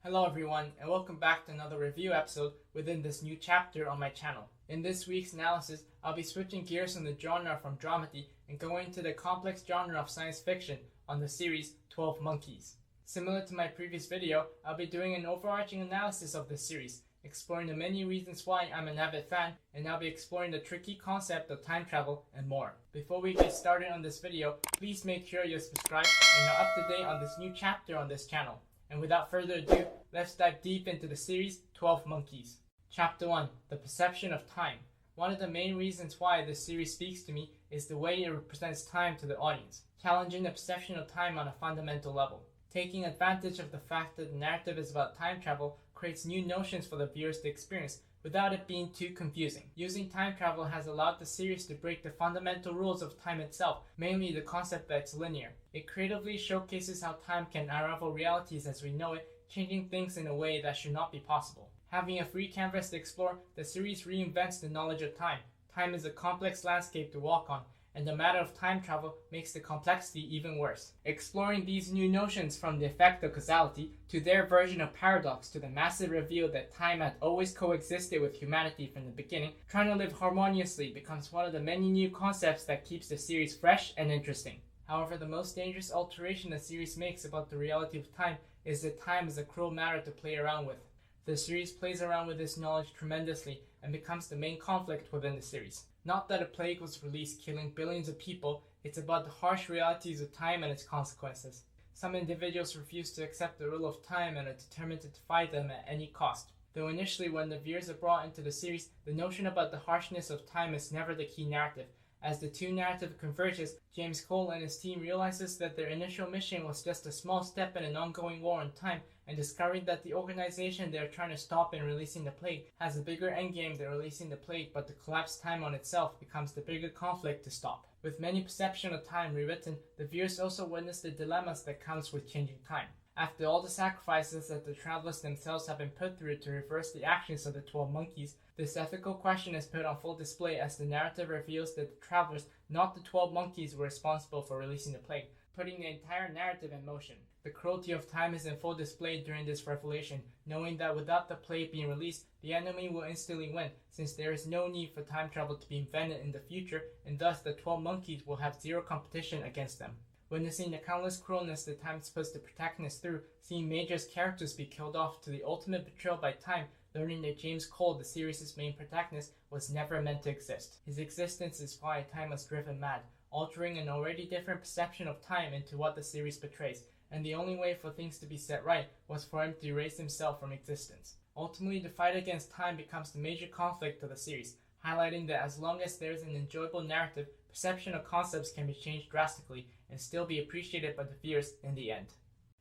Hello everyone, and welcome back to another review episode within this new chapter on my channel. In this week's analysis, I'll be switching gears from the genre from dramedy and going into the complex genre of science fiction on the series 12 Monkeys. Similar to my previous video, I'll be doing an overarching analysis of this series, exploring the many reasons why I'm an avid fan, and I'll be exploring the tricky concept of time travel and more. Before we get started on this video, please make sure you're subscribed and are up to date on this new chapter on this channel. And without further ado, let's dive deep into the series 12 Monkeys. Chapter 1, The Perception of Time. One of the main reasons why this series speaks to me is the way it represents time to the audience, challenging the perception of time on a fundamental level. Taking advantage of the fact that the narrative is about time travel creates new notions for the viewers to experience without it being too confusing. Using time travel has allowed the series to break the fundamental rules of time itself, mainly the concept that it's linear. It creatively showcases how time can unravel realities as we know it, changing things in a way that should not be possible. Having a free canvas to explore, the series reinvents the knowledge of time. Time is a complex landscape to walk on, and the matter of time travel makes the complexity even worse. Exploring these new notions from the effect of causality to their version of paradox to the massive reveal that time had always coexisted with humanity from the beginning, trying to live harmoniously becomes one of the many new concepts that keeps the series fresh and interesting. However, the most dangerous alteration the series makes about the reality of time is that time is a cruel matter to play around with. The series plays around with this knowledge tremendously and becomes the main conflict within the series. Not that a plague was released killing billions of people, it's about the harsh realities of time and its consequences. Some individuals refuse to accept the rule of time and are determined to defy them at any cost. Though initially when the viewers are brought into the series, the notion about the harshness of time is never the key narrative. As the two narrative converges, James Cole and his team realizes that their initial mission was just a small step in an ongoing war on time, and discovering that the organization they are trying to stop in releasing the plague has a bigger endgame than releasing the plague, but the collapsed time on itself becomes the bigger conflict to stop. With many perception of time rewritten, the viewers also witness the dilemmas that comes with changing time. After all the sacrifices that the travelers themselves have been put through to reverse the actions of the 12 monkeys, this ethical question is put on full display as the narrative reveals that the travelers, not the 12 monkeys, were responsible for releasing the plague, putting the entire narrative in motion. The cruelty of time is in full display during this revelation, knowing that without the plague being released, the enemy will instantly win, since there is no need for time travel to be invented in the future, and thus the 12 monkeys will have zero competition against them. Witnessing the countless cruelness that time is supposed to protect us through, seeing Major's characters be killed off to the ultimate betrayal by time, learning that James Cole, the series' main protagonist, was never meant to exist. His existence is why time was driven mad, altering an already different perception of time into what the series portrays, and the only way for things to be set right was for him to erase himself from existence. Ultimately, the fight against time becomes the major conflict of the series, highlighting that as long as there is an enjoyable narrative, perception of concepts can be changed drastically and still be appreciated by the viewers in the end.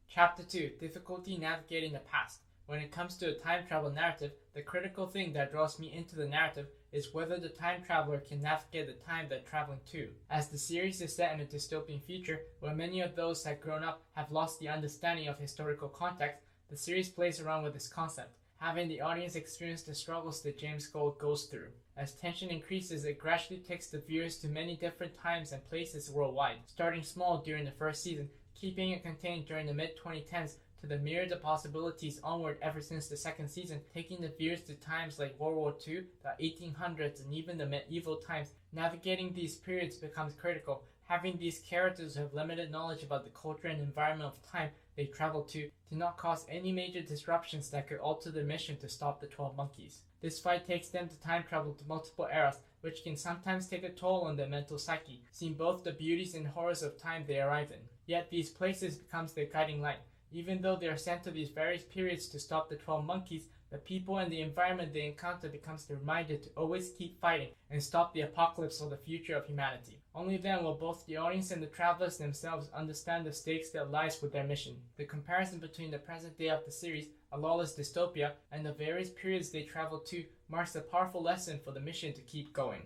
Chapter 2, Difficulty Navigating the Past. When it comes to a time travel narrative, the critical thing that draws me into the narrative is whether the time traveler can navigate the time they're traveling to. As the series is set in a dystopian future where many of those that have grown up have lost the understanding of historical context, the series plays around with this concept, having the audience experience the struggles that James Cole goes through. As tension increases, it gradually takes the viewers to many different times and places worldwide, starting small during the first season, keeping it contained during the mid-2010s to the myriad of possibilities onward ever since the second season, taking the viewers to times like World War II, the 1800s, and even the medieval times. Navigating these periods becomes critical. Having these characters who have limited knowledge about the culture and environment of time they travel to not cause any major disruptions that could alter their mission to stop the 12 monkeys. This fight takes them to time travel to multiple eras, which can sometimes take a toll on their mental psyche, seeing both the beauties and horrors of time they arrive in. Yet these places becomes their guiding light. Even though they are sent to these various periods to stop the 12 monkeys, the people and the environment they encounter becomes the reminder to always keep fighting and stop the apocalypse or the future of humanity. Only then will both the audience and the travelers themselves understand the stakes that lies with their mission. The comparison between the present day of the series, a lawless dystopia, and the various periods they travel to marks a powerful lesson for the mission to keep going.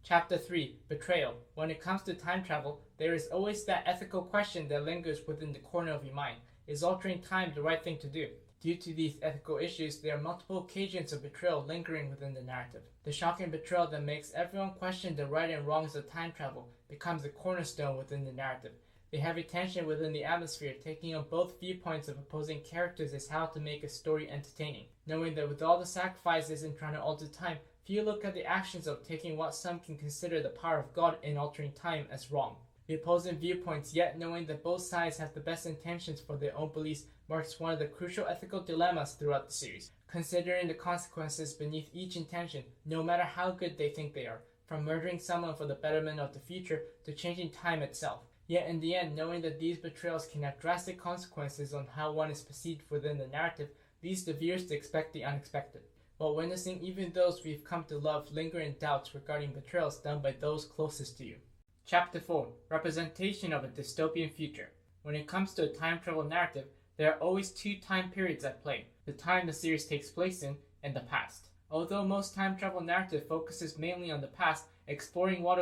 Chapter 3, Betrayal. When it comes to time travel, there is always that ethical question that lingers within the corner of your mind. Is altering time the right thing to do? Due to these ethical issues, there are multiple occasions of betrayal lingering within the narrative. The shocking betrayal that makes everyone question the right and wrongs of time travel becomes a cornerstone within the narrative. The heavy tension within the atmosphere, taking on both viewpoints of opposing characters, is how to make a story entertaining. Knowing that with all the sacrifices in trying to alter time, few look at the actions of taking what some can consider the power of God in altering time as wrong. The opposing viewpoints, yet knowing that both sides have the best intentions for their own beliefs, marks one of the crucial ethical dilemmas throughout the series. Considering the consequences beneath each intention, no matter how good they think they are, from murdering someone for the betterment of the future to changing time itself. Yet in the end, knowing that these betrayals can have drastic consequences on how one is perceived within the narrative, leads the viewers to expect the unexpected. While witnessing even those we've come to love lingering doubts regarding betrayals done by those closest to you. Chapter 4. Representation of a Dystopian Future. When it comes to a time travel narrative, there are always two time periods at play: the time the series takes place in, and the past. Although most time travel narrative focuses mainly on the past, exploring what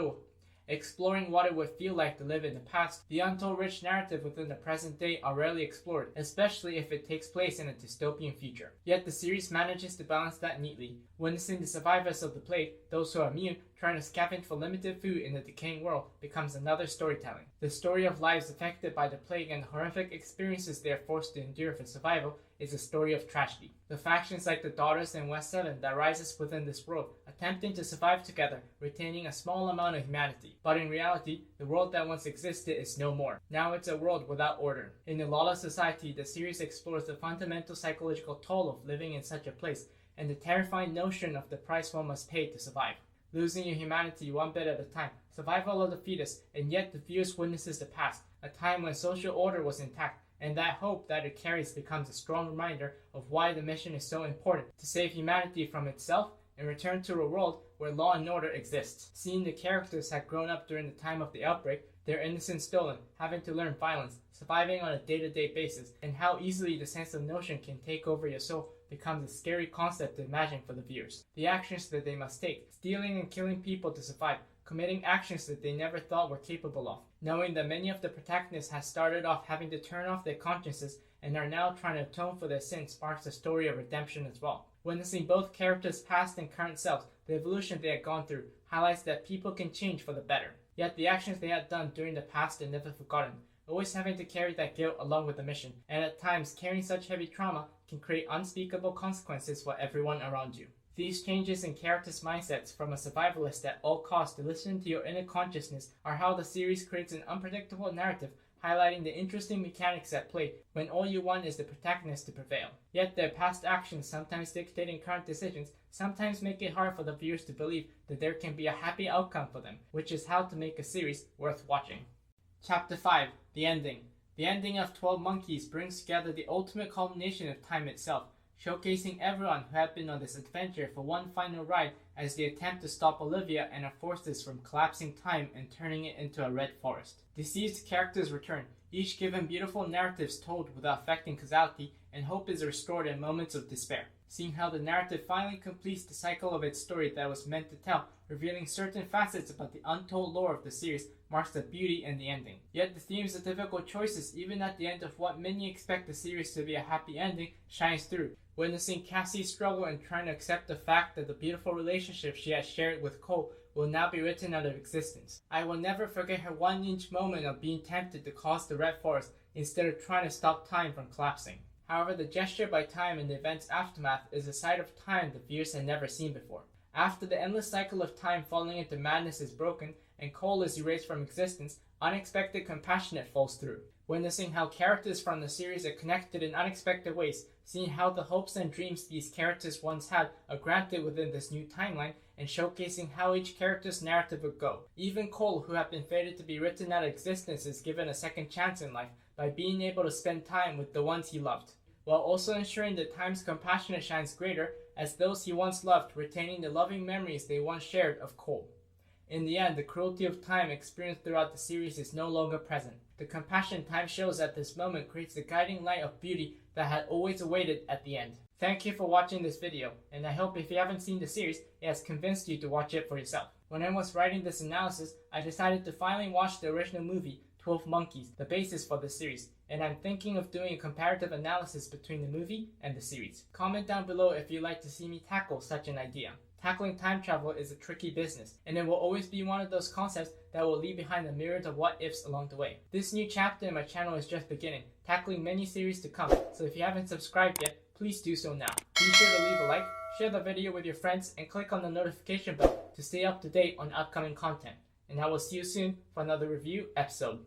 it would feel like to live in the past, the untold rich narrative within the present day are rarely explored, especially if it takes place in a dystopian future. Yet the series manages to balance that neatly, witnessing the survivors of the plague, those who are immune, trying to scavenge for limited food in a decaying world, becomes another storytelling. The story of lives affected by the plague and the horrific experiences they are forced to endure for survival is a story of tragedy. The factions like the Daughters and West 7 that rises within this world, attempting to survive together, retaining a small amount of humanity. But in reality, the world that once existed is no more. Now it's a world without order. In a lawless society, the series explores the fundamental psychological toll of living in such a place, and the terrifying notion of the price one must pay to survive. Losing your humanity one bit at a time, survival of the fetus, and yet the viewers witnesses the past, a time when social order was intact, and that hope that it carries becomes a strong reminder of why the mission is so important: to save humanity from itself and return to a world where law and order exists. Seeing the characters had grown up during the time of the outbreak, their innocence stolen, having to learn violence, surviving on a day-to-day basis, and how easily the sense of notion can take over your soul becomes a scary concept to imagine for the viewers. The actions that they must take, stealing and killing people to survive, committing actions that they never thought were capable of. Knowing that many of the protagonists have started off having to turn off their consciences and are now trying to atone for their sins sparks a story of redemption as well. Witnessing both characters' past and current selves, the evolution they had gone through, highlights that people can change for the better. Yet the actions they had done during the past are never forgotten, always having to carry that guilt along with the mission, and at times carrying such heavy trauma can create unspeakable consequences for everyone around you. These changes in characters' mindsets from a survivalist at all costs to listen to your inner consciousness are how the series creates an unpredictable narrative, highlighting the interesting mechanics at play when all you want is the protagonist to prevail. Yet their past actions, sometimes dictating current decisions, sometimes make it hard for the viewers to believe that there can be a happy outcome for them, which is how to make a series worth watching. Chapter 5. The Ending. The ending of 12 Monkeys brings together the ultimate culmination of time itself, showcasing everyone who had been on this adventure for one final ride as they attempt to stop Olivia and her forces from collapsing time and turning it into a red forest. Deceased characters return, each given beautiful narratives told without affecting causality, and hope is restored in moments of despair. Seeing how the narrative finally completes the cycle of its story that was meant to tell, revealing certain facets about the untold lore of the series, marks the beauty in the ending. Yet the themes of difficult choices, even at the end of what many expect the series to be a happy ending, shines through. Witnessing Cassie's struggle and trying to accept the fact that the beautiful relationship she has shared with Cole will now be written out of existence. I will never forget her 1-inch moment of being tempted to cause the Red Forest instead of trying to stop time from collapsing. However, the gesture by time in the event's aftermath is a side of time the viewers had never seen before. After the endless cycle of time falling into madness is broken and Cole is erased from existence, unexpected compassion falls through. Witnessing how characters from the series are connected in unexpected ways, seeing how the hopes and dreams these characters once had are granted within this new timeline, and showcasing how each character's narrative would go. Even Cole, who had been fated to be written out of existence, is given a second chance in life by being able to spend time with the ones he loved, while also ensuring that time's compassion shines greater as those he once loved retaining the loving memories they once shared of Cole. In the end, the cruelty of time experienced throughout the series is no longer present. The compassion time shows at this moment creates the guiding light of beauty that had always awaited at the end. Thank you for watching this video, and I hope if you haven't seen the series, it has convinced you to watch it for yourself. When I was writing this analysis, I decided to finally watch the original movie, 12 Monkeys, the basis for the series, and I'm thinking of doing a comparative analysis between the movie and the series. Comment down below if you'd like to see me tackle such an idea. tackling time travel is a tricky business, and it will always be one of those concepts that will leave behind a myriad of what-ifs along the way. This new chapter in my channel is just beginning, tackling many series to come, so if you haven't subscribed yet, please do so now. Be sure to leave a like, share the video with your friends, and click on the notification bell to stay up to date on upcoming content. And I will see you soon for another review episode.